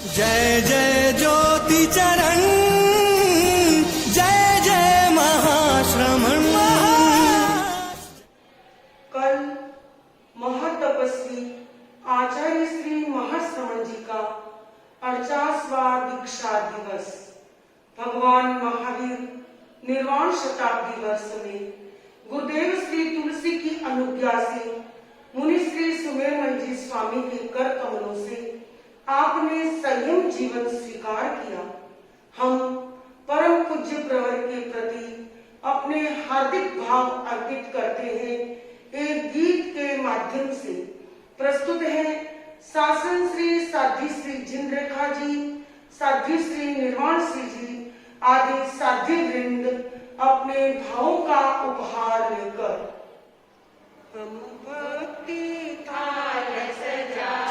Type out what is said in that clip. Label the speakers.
Speaker 1: जय जय ज्योति चरण, जय जय महाश्रमण।
Speaker 2: कल महातपस्वी आचार्य श्री महाश्रमण जी का 50वां दीक्षा दिवस। भगवान महावीर निर्वाण शताब्दी वर्ष में गुरुदेव श्री तुलसी की अनुज्ञा से मुनि श्री सुमेरमल जी स्वामी के कर कमलों से आपने संयम जीवन स्वीकार किया। हम परम पूज्य प्रवर के प्रति अपने हार्दिक भाव अर्पित करते हैं। एक गीत के माध्यम से प्रस्तुत है शासन श्री साध्वी श्री जिनरेखा जी, साध्वी श्री निर्वाण श्री जी आदि साध्वी वृंद अपने भावों का उपहार लेकर। हम भक्ति थाल सजा